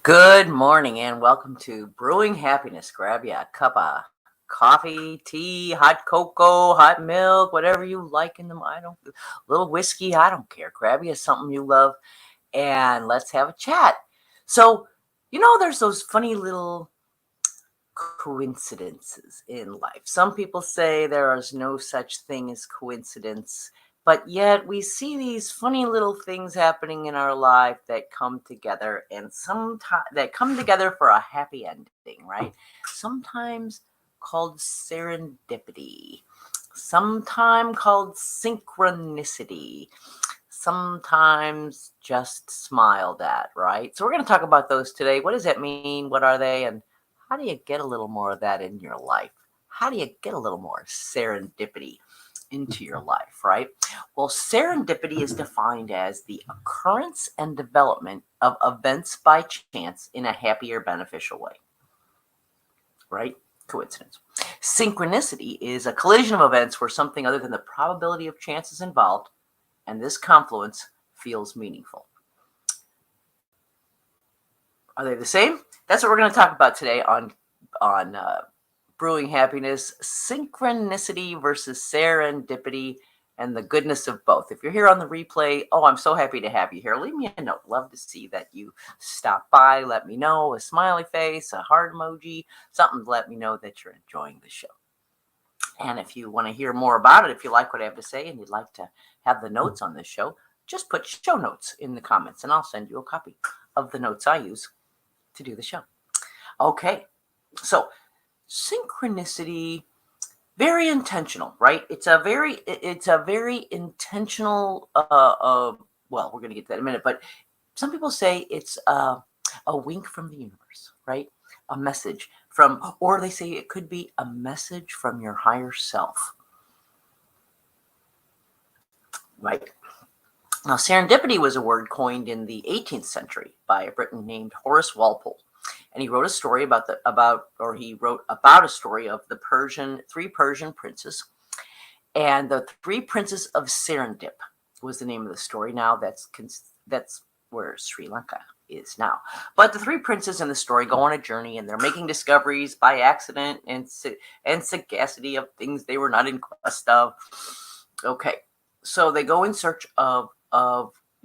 Good morning and welcome to Brewing Happiness. Grab you a cup of coffee, tea, hot cocoa, hot milk, whatever you like in them. Little whiskey, I don't care. Grab you something you love and let's have a chat. So, there's those funny little coincidences in life. Some people say there is no such thing as coincidence, but yet we see these funny little things happening in our life that come together and sometimes that come together for a happy ending, right? Sometimes called serendipity, sometimes called synchronicity, sometimes just smiled at, right? So we're going to talk about those today. What does that mean? What are they? And how do you get a little more of that in your life? How do you get a little more serendipity into your life, right? Well, serendipity is defined as the occurrence and development of events by chance in a happy or beneficial way, right? Coincidence. Synchronicity is a collision of events where something other than the probability of chance is involved, and this confluence feels meaningful. Are they the same? That's what we're going to talk about today on Brewing Happiness: synchronicity versus serendipity, and the goodness of both. If you're here on the replay, I'm so happy to have you here. Leave me a note. Love to see that you stop by. Let me know. A smiley face, a heart emoji, something to let me know that you're enjoying the show. And if you want to hear more about it, if you like what I have to say and you'd like to have the notes on this show, just put show notes in the comments and I'll send you a copy of the notes I use to do the show. Okay, so synchronicity, very intentional, right? It's a very intentional. Well, we're going to get to that in a minute, but some people say it's a wink from the universe, right? A message from, or they say it could be a message from your higher self, right? Now, serendipity was a word coined in the 18th century by a Briton named Horace Walpole, and he wrote a story about a story of the three Persian princes, and the three princes of Serendip was the name of the story. Now that's where Sri Lanka is now. But the three princes in the story go on a journey, and they're making discoveries by accident and sagacity of things they were not in quest of. Okay, so they go in search of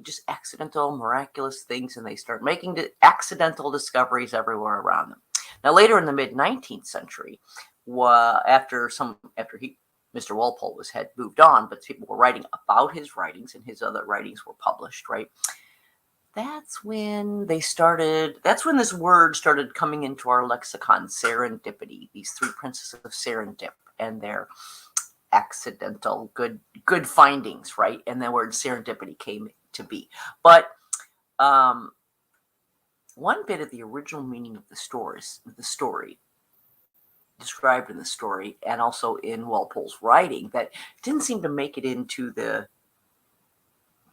just accidental, miraculous things, and they start making accidental discoveries everywhere around them. Now, later in the mid-19th century, after Mr. Walpole had moved on, but people were writing about his writings, and his other writings were published, right? That's when this word started coming into our lexicon, serendipity, these three princes of Serendip and their accidental good findings, right? And the word serendipity came to be. But one bit of the original meaning of the story described in the story and also in Walpole's writing that didn't seem to make it into the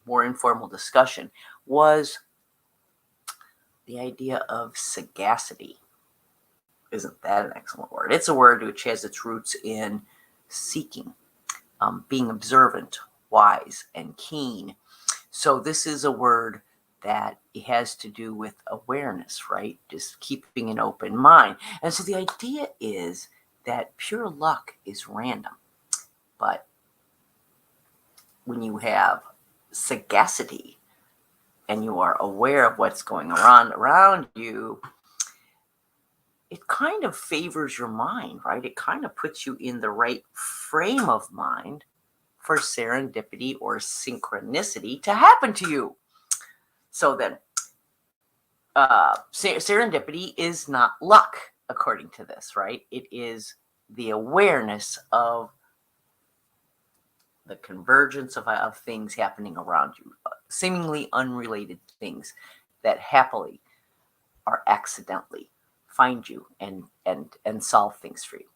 more informal discussion was the idea of sagacity. Isn't that an excellent word? It's a word which has its roots in seeking, being observant, wise, and keen. So this is a word that it has to do with awareness, right? Just keeping an open mind. And so the idea is that pure luck is random. But when you have sagacity and you are aware of what's going on around you, it kind of favors your mind, right? It kind of puts you in the right frame of mind for serendipity or synchronicity to happen to you. So then, serendipity is not luck, according to this, right? It is the awareness of the convergence of things happening around you, seemingly unrelated things that happily or accidentally find you and solve things for you.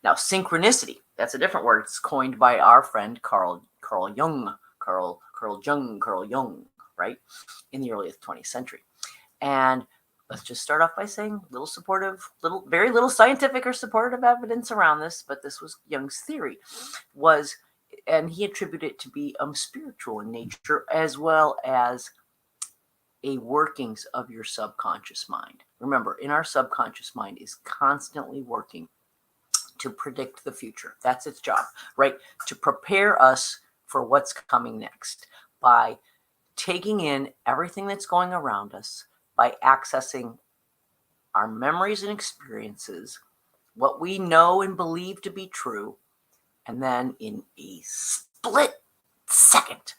Now, synchronicity, that's a different word. It's coined by our friend Carl Jung, right, in the early 20th century. And let's just start off by saying very little scientific or supportive evidence around this, but this was Jung's theory, and he attributed it to be spiritual in nature as well as a workings of your subconscious mind. Remember, in our subconscious mind is constantly working to predict the future. That's its job, right? To prepare us for what's coming next by taking in everything that's going around us, by accessing our memories and experiences, what we know and believe to be true, and then in a split second,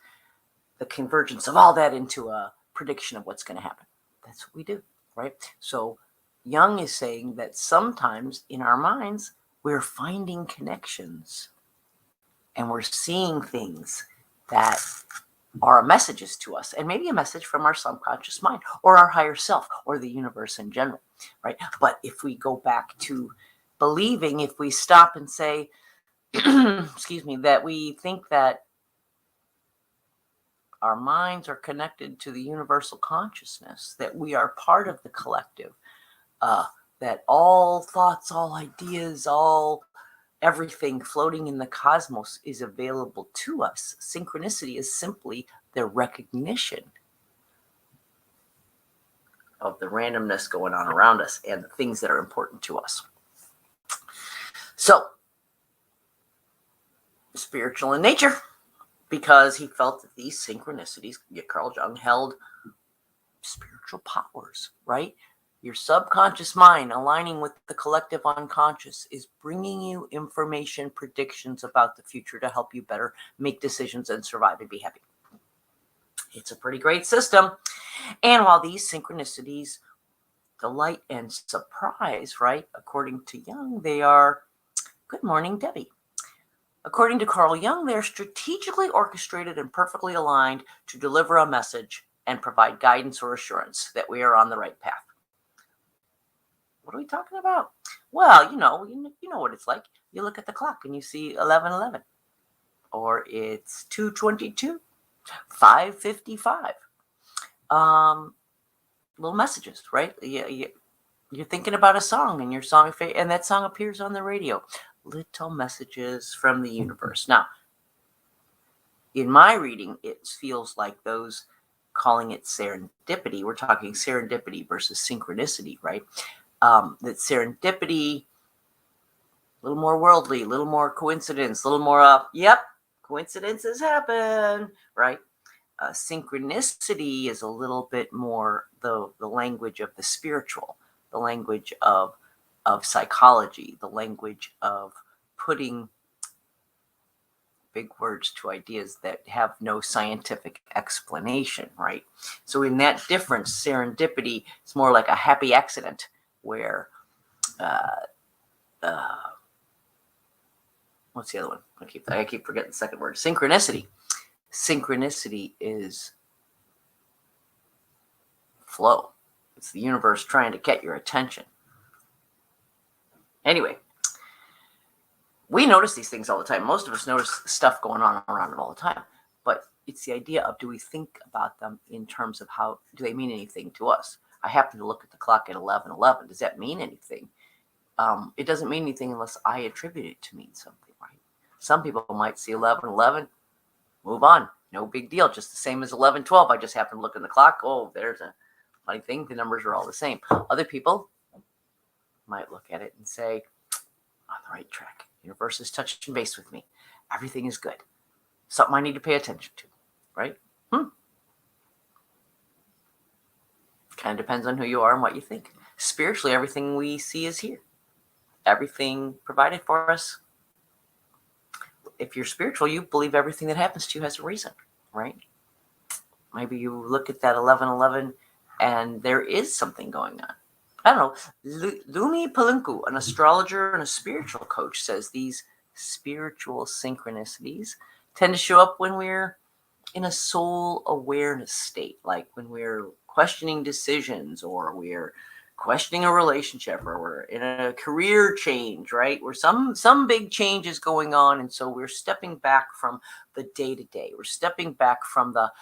the convergence of all that into a prediction of what's going to happen. That's what we do, right? So Jung is saying that sometimes in our minds, we're finding connections and we're seeing things that are messages to us, and maybe a message from our subconscious mind or our higher self or the universe in general, right? But if we go back to believing, if we stop and say, excuse me, that we think that our minds are connected to the universal consciousness, that we are part of the collective, that all thoughts, all ideas, all everything floating in the cosmos is available to us. Synchronicity is simply the recognition of the randomness going on around us and the things that are important to us. So, spiritual in nature, because he felt that these synchronicities, Carl Jung held spiritual powers, right? Your subconscious mind aligning with the collective unconscious is bringing you information, predictions about the future to help you better make decisions and survive and be happy. It's a pretty great system. And while these synchronicities delight and surprise, right, according to Jung, they are, good morning, Debbie. According to Carl Jung, they are strategically orchestrated and perfectly aligned to deliver a message and provide guidance or assurance that we are on the right path. What are we talking about? Well, you know what it's like. You look at the clock and you see 11:11, or it's 2:22, 5:55. Little messages, right? You're thinking about a song, and and that song appears on the radio. Little messages from the universe. Now, in my reading, it feels like those calling it serendipity. We're talking serendipity versus synchronicity, right? That serendipity, a little more worldly, a little more coincidence, a little more, coincidences happen, right? Synchronicity is a little bit more the language of the spiritual, the language of psychology, the language of putting big words to ideas that have no scientific explanation, right? So in that difference, serendipity is more like a happy accident where, what's the other one? I keep forgetting the second word. Synchronicity. Synchronicity is flow. It's the universe trying to get your attention. Anyway, we notice these things all the time. Most of us notice stuff going on around it all the time. But it's the idea of, do we think about them in terms of how, do they mean anything to us? I happen to look at the clock at 11:11. Does that mean anything? It doesn't mean anything unless I attribute it to mean something, right? Some people might see 11:11, move on. No big deal. Just the same as 11:12. I just happen to look at the clock. Oh, there's a funny thing. The numbers are all the same. Other people might look at it and say, on the right track. Universe is touching base with me. Everything is good. Something I need to pay attention to, right? Kind of depends on who you are and what you think. Spiritually, everything we see is here. Everything provided for us. If you're spiritual, you believe everything that happens to you has a reason, right? Maybe you look at that 11:11 and there is something going on. I don't know. Lumi Palunku, an astrologer and a spiritual coach, says these spiritual synchronicities tend to show up when we're in a soul awareness state, like when we're questioning decisions, or we're questioning a relationship, or we're in a career change, right? Where some big change is going on, and so we're stepping back from the day-to-day. We're stepping back from the,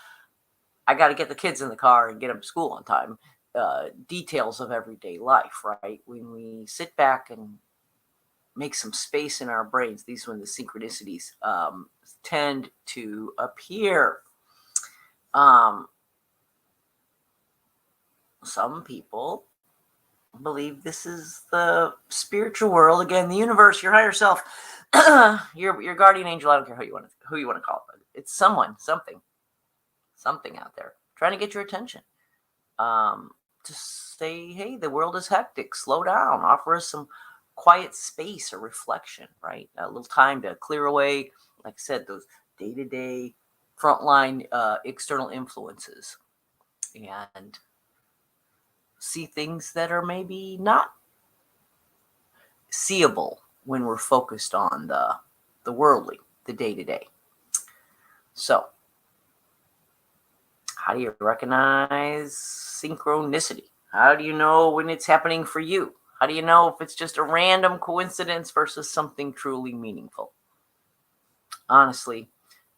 I got to get the kids in the car and get them to school on time, details of everyday life, right? When we sit back and make some space in our brains, these are when the synchronicities tend to appear. some people believe this is the spiritual world. Again, the universe, your higher self, your guardian angel. I don't care who you want to call it, but it's someone, something out there trying to get your attention. To say, hey, the world is hectic. Slow down. Offer us some quiet space or reflection, right? A little time to clear away, like I said, those day-to-day frontline external influences, and see things that are maybe not seeable when we're focused on the worldly, the day-to-day. So, how do you recognize synchronicity? How do you know when it's happening for you? How do you know if it's just a random coincidence versus something truly meaningful? Honestly,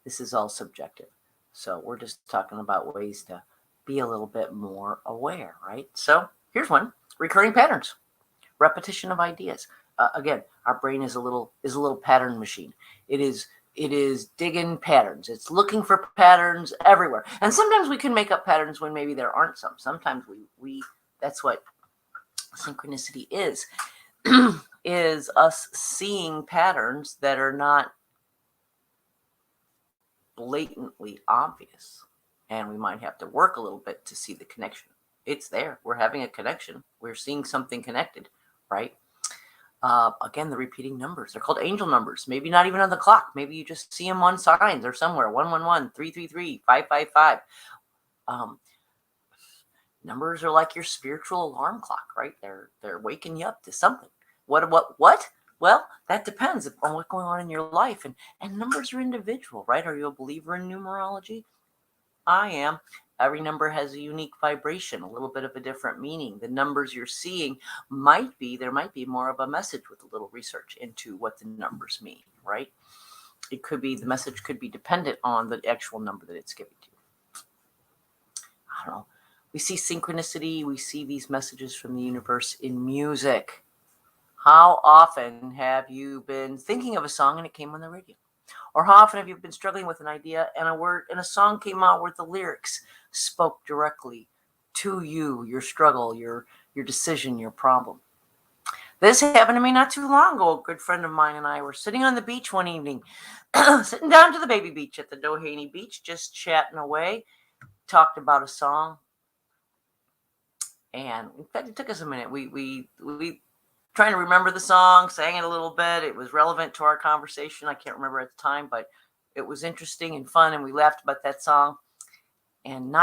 this is all subjective. So we're just talking about ways to be a little bit more aware, right? So here's one: recurring patterns, repetition of ideas. Again, our brain is a little pattern machine. It is digging patterns. It's looking for patterns everywhere. And sometimes we can make up patterns when maybe there aren't some. Sometimes we that's what synchronicity is, is us seeing patterns that are not blatantly obvious. And we might have to work a little bit to see the connection. It's there. We're having a connection. We're seeing something connected, right? Again, the repeating numbers. They're called angel numbers. Maybe not even on the clock. Maybe you just see them on signs or somewhere. 111, 333, 555. Numbers are like your spiritual alarm clock, right? They're waking you up to something. What? Well, that depends on what's going on in your life. And numbers are individual, right? Are you a believer in numerology? I am. Every number has a unique vibration, a little bit of a different meaning. The numbers you're seeing there might be more of a message with a little research into what the numbers mean, right? It could be, the message could be dependent on the actual number that it's giving to you. I don't know. We see synchronicity, we see these messages from the universe in music. How often have you been thinking of a song and it came on the radio? Or how often have you been struggling with an idea and a word and a song came out where the lyrics spoke directly to you, your struggle, your decision, your problem? This happened to me not too long ago. A good friend of mine and I were sitting on the beach one evening, sitting down to the baby beach at the Doheny Beach, just chatting away, talked about a song. And in fact, it took us a minute. We trying to remember the song, sang it a little bit. It was relevant to our conversation. I can't remember at the time, but it was interesting and fun, and we laughed about that song. And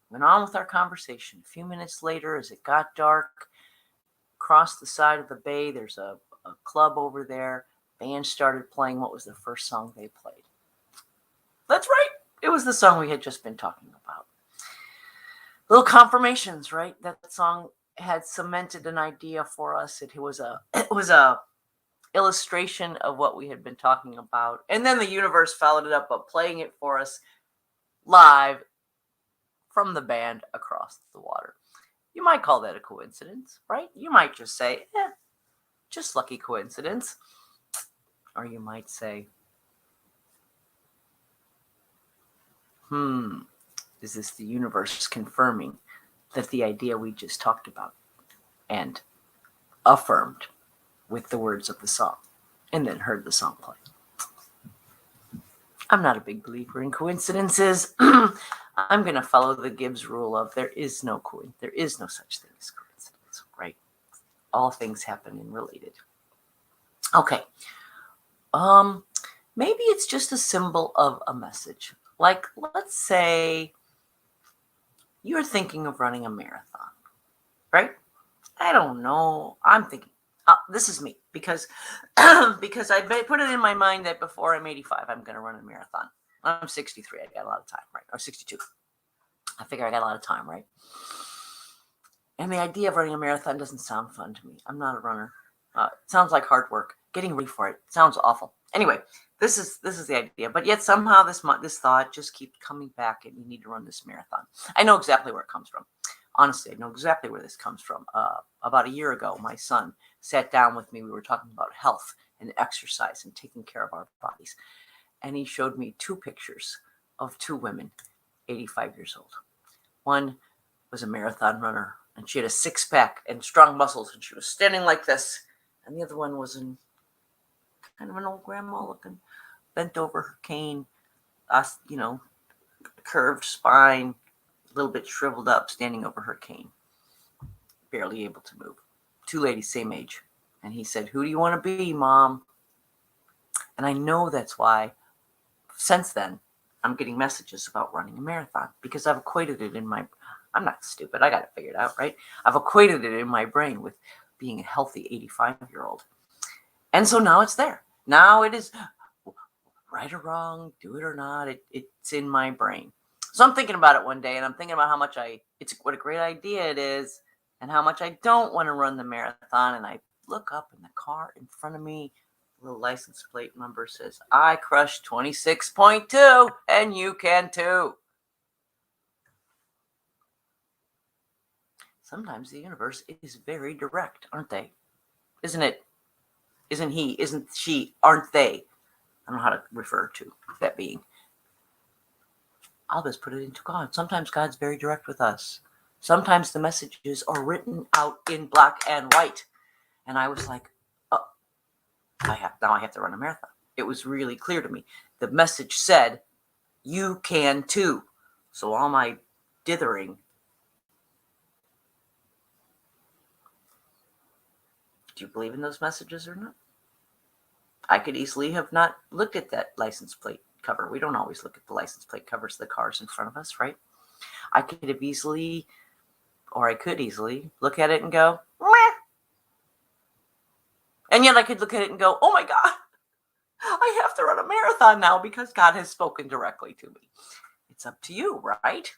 went on with our conversation. A few minutes later, as it got dark, across the side of the bay, there's a club over there. Band started playing. What was the first song they played? That's right. It was the song we had just been talking about. Little confirmations, right? That song had cemented an idea for us. It was a illustration of what we had been talking about. And then the universe followed it up by playing it for us live from the band across the water. You might call that a coincidence, right? You might just say, just lucky coincidence. Or you might say, is this the universe confirming that the idea we just talked about and affirmed with the words of the song, and then heard the song play? I'm not a big believer in coincidences. I'm going to follow the Gibbs rule of there is no such thing as coincidence, right? All things happen and related. Okay. Maybe it's just a symbol of a message. Like, let's say you're thinking of running a marathon, right? I don't know. I'm thinking, this is me, because I put it in my mind that before I'm 85, I'm going to run a marathon. I'm 63. I got a lot of time, right? Or 62. I figure I got a lot of time, right? And the idea of running a marathon doesn't sound fun to me. I'm not a runner. It sounds like hard work. Getting ready for it sounds awful. Anyway, this is the idea. But yet somehow this thought just keeps coming back, and you need to run this marathon. I know exactly where it comes from. Honestly, I know exactly where this comes from. About a year ago, my son sat down with me. We were talking about health and exercise and taking care of our bodies. And he showed me two pictures of two women, 85 years old. One was a marathon runner, and she had a six-pack and strong muscles, and she was standing like this. And the other one was in kind of an old grandma looking, bent over her cane, curved spine, a little bit shriveled up, standing over her cane, barely able to move. Two ladies, same age. And he said, "Who do you want to be, Mom?" And I know that's why, since then, I'm getting messages about running a marathon, because I've equated it in my, I'm not stupid, I got it figured out, right? I've equated it in my brain with being a healthy 85-year-old. And so now it's there. Now it is right or wrong, do it or not, it's in my brain. So I'm thinking about it one day, and I'm thinking about how much what a great idea it is, and how much I don't want to run the marathon. And I look up in the car in front of me, the little license plate number says, "I crushed 26.2, and you can too." Sometimes the universe is very direct, aren't they? Isn't it? Isn't he? Isn't she? Aren't they? I don't know how to refer to that being. I'll just put it into God. Sometimes God's very direct with us. Sometimes the messages are written out in black and white. And I was like, oh, now I have to run a marathon. It was really clear to me. The message said, "You can too." So all my dithering, do you believe in those messages or not? I could easily have not looked at that license plate cover. We don't always look at the license plate covers of the cars in front of us, right? I could easily look at it and go, meh. And yet I could look at it and go, oh my God, I have to run a marathon now because God has spoken directly to me. It's up to you, right?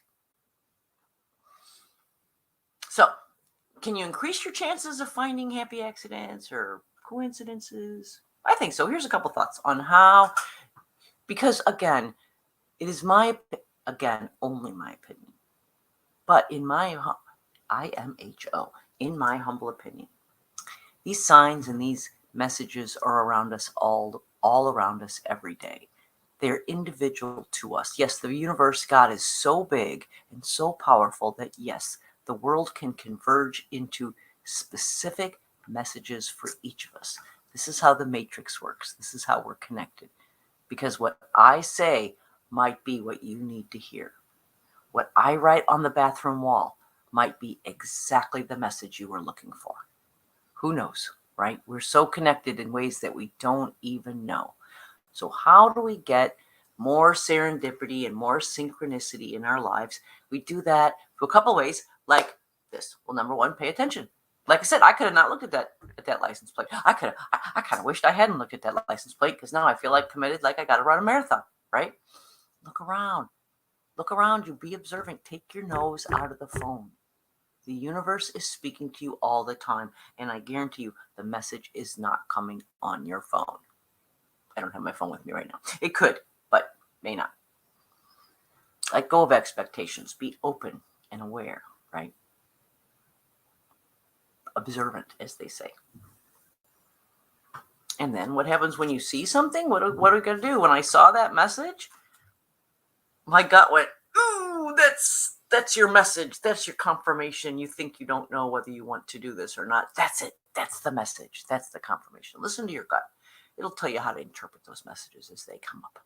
So, can you increase your chances of finding happy accidents or coincidences? I think so. Here's a couple thoughts on how, because again, it is only my opinion. But in my IMHO, in my humble opinion, these signs and these messages are around us all around us every day. They're individual to us. Yes, the universe, God, is so big and so powerful that yes, the world can converge into specific messages for each of us. This is how the matrix works. This is how we're connected. Because what I say might be what you need to hear. What I write on the bathroom wall might be exactly the message you were looking for. Who knows, right? We're so connected in ways that we don't even know. So how do we get more serendipity and more synchronicity in our lives? We do that through a couple ways, like this. Well, number one, pay attention. Like I said, I could have not looked at that license plate. I kind of wished I hadn't looked at that license plate, because now I feel like committed, like I got to run a marathon, right? Look around. Look around you. Be observant. Take your nose out of the phone. The universe is speaking to you all the time, and I guarantee you the message is not coming on your phone. I don't have my phone with me right now. It could, but may not. Let go of expectations. Be open and aware, right? Observant, as they say. And then what happens when you see something? What are we going to do? When I saw that message, my gut went, ooh, that's your message. That's your confirmation. You think you don't know whether you want to do this or not. That's it. That's the message. That's the confirmation. Listen to your gut. It'll tell you how to interpret those messages as they come up.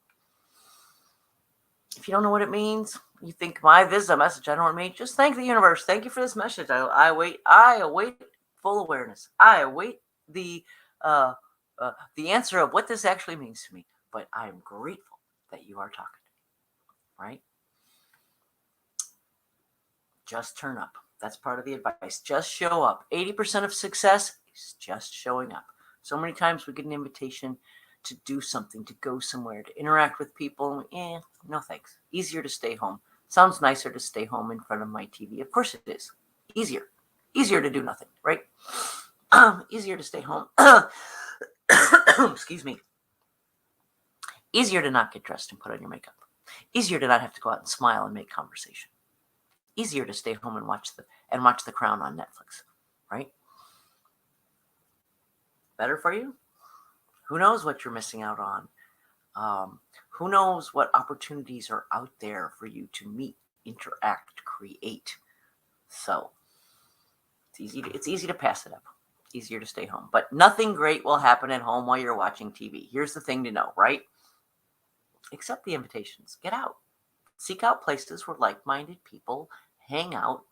If you don't know what it means, you think, this is a message I don't know what it means. Just thank the universe. Thank you for this message. I await full awareness. I await the answer of what this actually means to me. But I am grateful that you are talking to me, right? Just turn up. That's part of the advice. Just show up. 80% of success is just showing up. So many times we get an invitation to do something, to go somewhere, to interact with people. No thanks. Easier to stay home. Sounds nicer to stay home in front of my TV. Of course it is. Easier to do nothing, right? Easier to stay home. Excuse me. Easier to not get dressed and put on your makeup. Easier to not have to go out and smile and make conversation. Easier to stay home and watch The Crown on Netflix, right? Better for you? Who knows what you're missing out on? Who knows what opportunities are out there for you to meet, interact, create? So it's easy to pass it up. Easier to stay home. But nothing great will happen at home while you're watching TV. Here's the thing to know, right? Accept the invitations. Get out. Seek out places where like-minded people hang out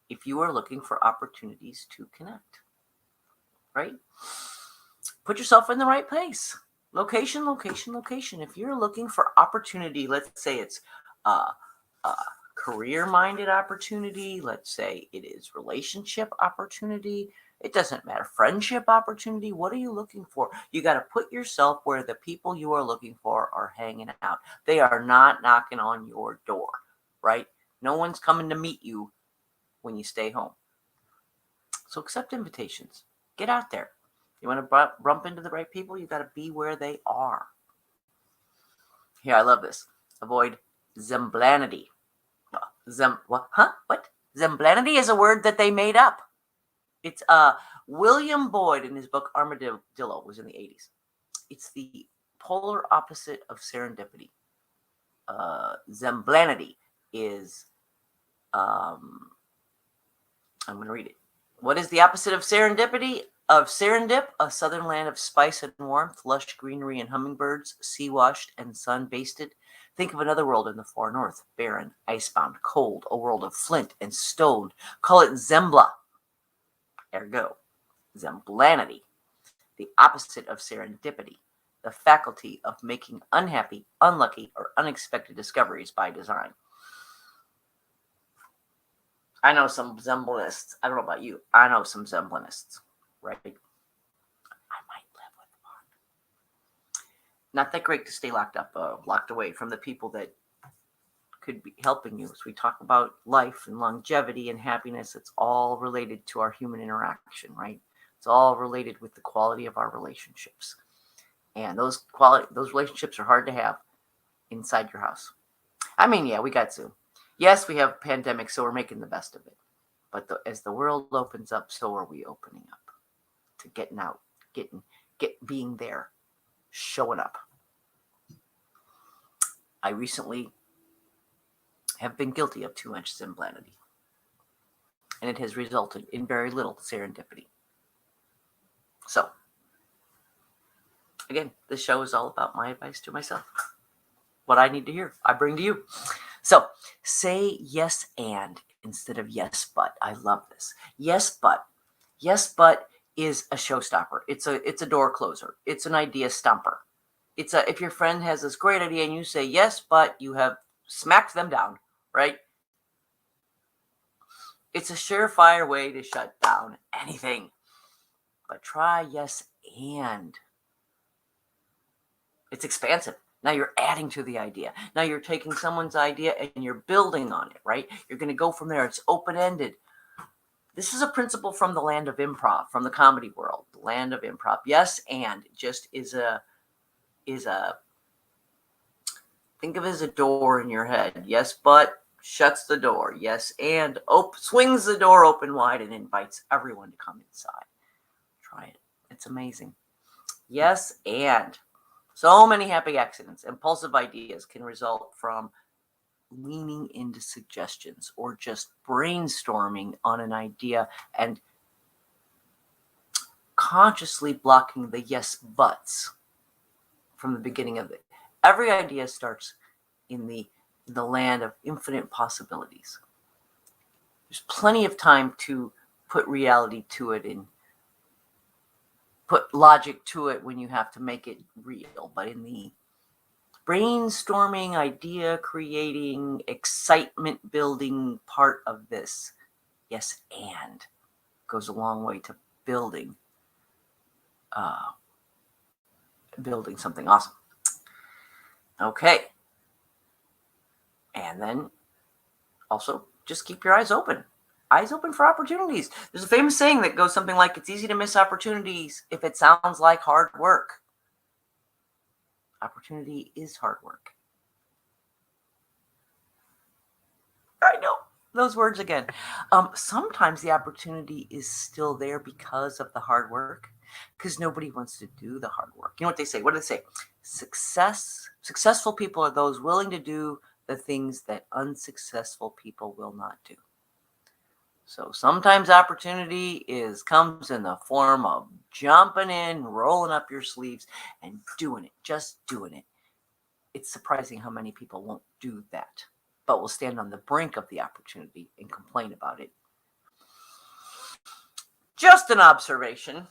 if you are looking for opportunities to connect. Right? Put yourself in the right place. Location, location, location. If you're looking for opportunity, let's say it's a career-minded opportunity. Let's say it is relationship opportunity. It doesn't matter. Friendship opportunity. What are you looking for? You got to put yourself where the people you are looking for are hanging out. They are not knocking on your door, right? No one's coming to meet you when you stay home. So accept invitations. Get out there. You want to bump into the right people? You got to be where they are. Here, I love this. Avoid zemblanity. What? Zemblanity is a word that they made up. It's William Boyd in his book Armadillo was in the 80s. It's the polar opposite of serendipity. Zemblanity is, I'm going to read it. What is the opposite of serendipity? Of Serendip, a southern land of spice and warmth, lush greenery and hummingbirds, sea-washed and sun-basted. Think of another world in the far north, barren, icebound, cold, a world of flint and stone. Call it Zembla. Ergo, Zemblanity, the opposite of serendipity, the faculty of making unhappy, unlucky, or unexpected discoveries by design. I know some Zemblanists. I don't know about you. I know some Zemblanists, right? I might live with one. Not that great to stay locked away from the people that could be helping you. As we talk about life and longevity and happiness, it's all related to our human interaction, right? It's all related with the quality of our relationships. And those relationships are hard to have inside your house. I mean, yeah, we got Zoom. Yes, we have pandemic, so we're making the best of it. But as the world opens up, so are we opening up to getting out, being there, showing up. I recently have been guilty of too much zemblanity, and it has resulted in very little serendipity. So, again, this show is all about my advice to myself. What I need to hear, I bring to you. So, say yes and instead of yes but. I love this. Yes but. Yes but is a showstopper. It's a door closer. It's an idea stumper. If your friend has this great idea and you say yes but, you have smacked them down, right? It's a surefire way to shut down anything. But try yes and. It's expansive. Now you're adding to the idea. Now you're taking someone's idea and you're building on it, right? You're going to go from there. It's open-ended. This is a principle from the land of improv, from the comedy world, the land of improv. Yes and just is a think of it as a door in your head. Yes, but shuts the door. Yes, and swings the door open wide and invites everyone to come inside. Try it. It's amazing. Yes, and so many happy accidents. Impulsive ideas can result from leaning into suggestions or just brainstorming on an idea and consciously blocking the yes buts from the beginning of it. Every idea starts in the land of infinite possibilities. There's plenty of time to put reality to it and put logic to it when you have to make it real. But in the brainstorming, idea creating, excitement building part of this, yes, and goes a long way to building something awesome. Okay. And then also just keep your eyes open. Eyes open for opportunities. There's a famous saying that goes something like, it's easy to miss opportunities if it sounds like hard work. Opportunity is hard work. I know those words again. Sometimes the opportunity is still there because of the hard work, because nobody wants to do the hard work. You know what they say? What do they say? Successful people are those willing to do the things that unsuccessful people will not do. So sometimes opportunity comes in the form of jumping in, rolling up your sleeves, and doing it, just doing it. It's surprising how many people won't do that, but will stand on the brink of the opportunity and complain about it. Just an observation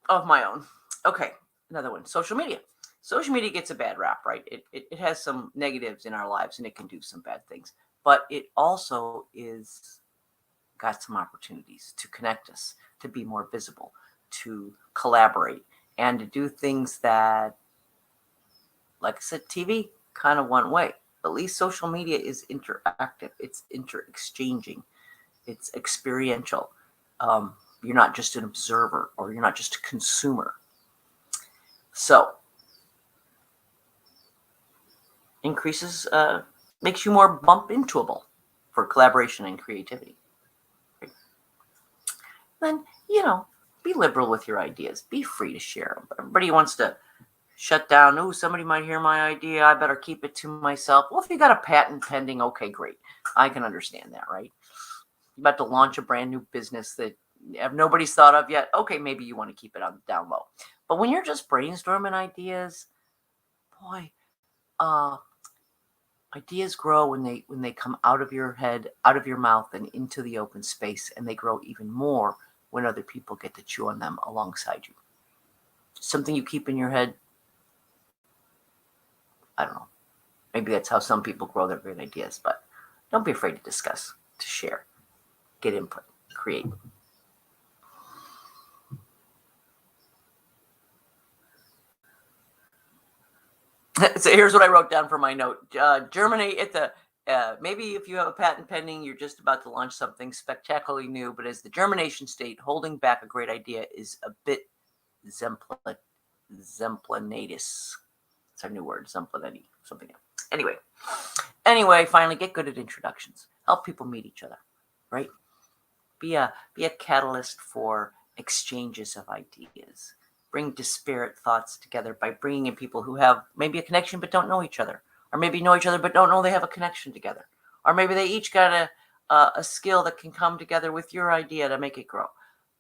of my own. Okay, another one. Social media. Social media gets a bad rap, right? It has some negatives in our lives and it can do some bad things, but it also is got some opportunities to connect us, to be more visible, to collaborate, and to do things that, like I said, TV kind of one way. At least social media is interactive. It's inter-exchanging. It's experiential. You're not just an observer or you're not just a consumer. So increases, makes you more bump intoable for collaboration and creativity. Right? Then, be liberal with your ideas. Be free to share them. Everybody wants to shut down. Oh, somebody might hear my idea. I better keep it to myself. Well, if you got a patent pending, okay, great. I can understand that, right? You're about to launch a brand new business that nobody's thought of yet. Okay, maybe you want to keep it on down low. But when you're just brainstorming ideas, boy, ideas grow when they come out of your head, out of your mouth, and into the open space, and they grow even more when other people get to chew on them alongside you. Something you keep in your head, I don't know. Maybe that's how some people grow their great ideas, but don't be afraid to discuss, to share, get input, create. So here's what I wrote down for my note. Germinate at the, maybe if you have a patent pending, you're just about to launch something spectacularly new, but as the germination state, holding back a great idea is a bit zemplinatus. It's our new word, zemplinatus, something else. Anyway, finally, get good at introductions. Help people meet each other, right? Be a catalyst for exchanges of ideas. Bring disparate thoughts together by bringing in people who have maybe a connection but don't know each other, or maybe know each other but don't know they have a connection together, or maybe they each got a skill that can come together with your idea to make it grow.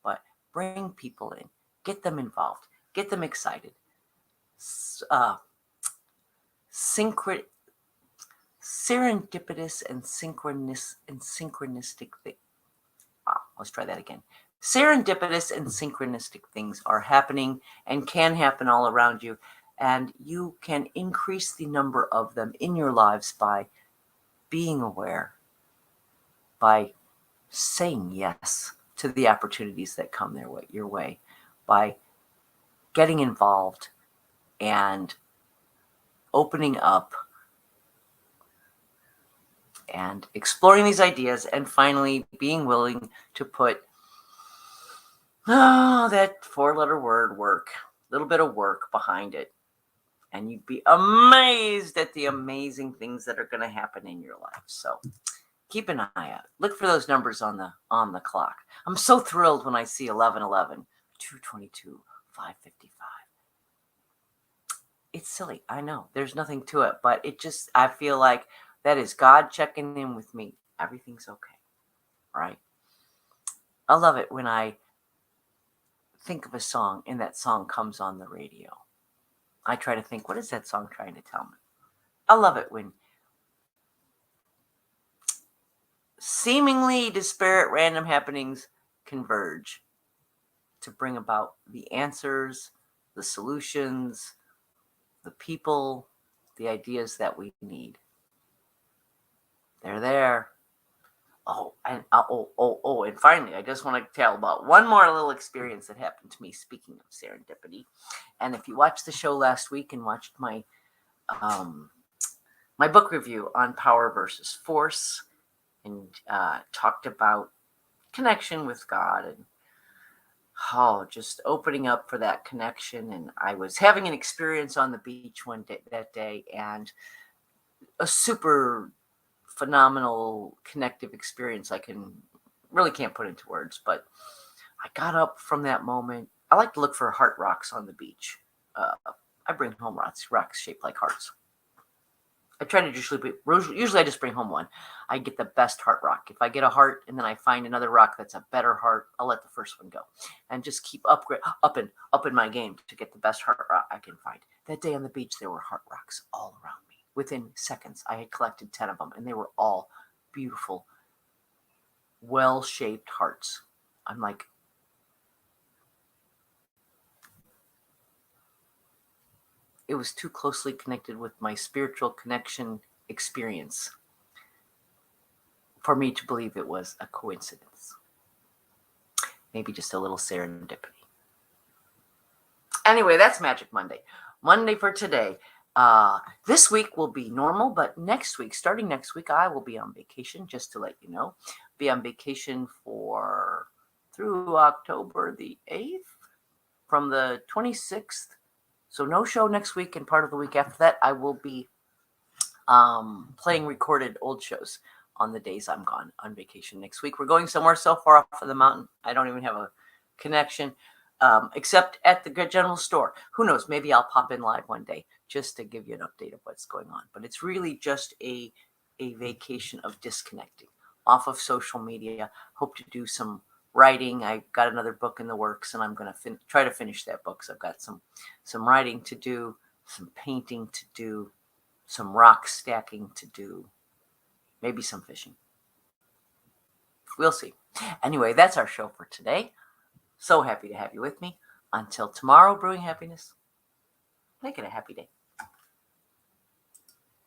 But bring people in, get them involved, get them excited. Serendipitous and synchronistic things. Let's try that again. Serendipitous and synchronistic things are happening and can happen all around you, and you can increase the number of them in your lives by being aware, by saying yes to the opportunities that come your way, by getting involved and opening up and exploring these ideas, and finally being willing to put that 4-letter word, work, a little bit of work behind it. And you'd be amazed at the amazing things that are going to happen in your life. So keep an eye out. Look for those numbers on the clock. I'm so thrilled when I see 1111, 222, 555. It's silly. I know. There's nothing to it, but I feel like that is God checking in with me. Everything's okay, right? I love it when I think of a song and that song comes on the radio. I try to think, what is that song trying to tell me? I love it when seemingly disparate random happenings converge to bring about the answers, the solutions, the people, the ideas that we need. They're there. And finally, I just want to tell about one more little experience that happened to me, speaking of serendipity. And if you watched the show last week and watched my book review on power versus force, and talked about connection with God and just opening up for that connection. And I was having an experience on the beach that day, and a super phenomenal connective experience I really can't put into words, but I got up from that moment. I like to look for heart rocks on the beach. I bring home rocks shaped like hearts. I try to usually I just bring home one. I get the best heart rock. If I get a heart and then I find another rock that's a better heart, I'll let the first one go, and just keep up in my game to get the best heart rock I can find. That day on the beach, there were heart rocks all around me. Within seconds, I had collected 10 of them, and they were all beautiful, well-shaped hearts. I'm like, it was too closely connected with my spiritual connection experience for me to believe it was a coincidence. Maybe just a little serendipity. Anyway, that's Magic Monday. Monday for today. This week will be normal, but starting next week, I will be on vacation, just to let you know. Be on vacation through October the 8th, from the 26th. So no show next week, and part of the week after that, I will be playing recorded old shows on the days I'm gone on vacation next week. We're going somewhere so far off of the mountain, I don't even have a connection, except at the general store. Who knows? Maybe I'll pop in live one day just to give you an update of what's going on. But it's really just a vacation of disconnecting off of social media. Hope to do some writing. I got another book in the works, and I'm going to try to finish that book. So I've got some writing to do, some painting to do, some rock stacking to do, maybe some fishing. We'll see. Anyway, that's our show for today. So happy to have you with me. Until tomorrow, brewing happiness. Make it a happy day.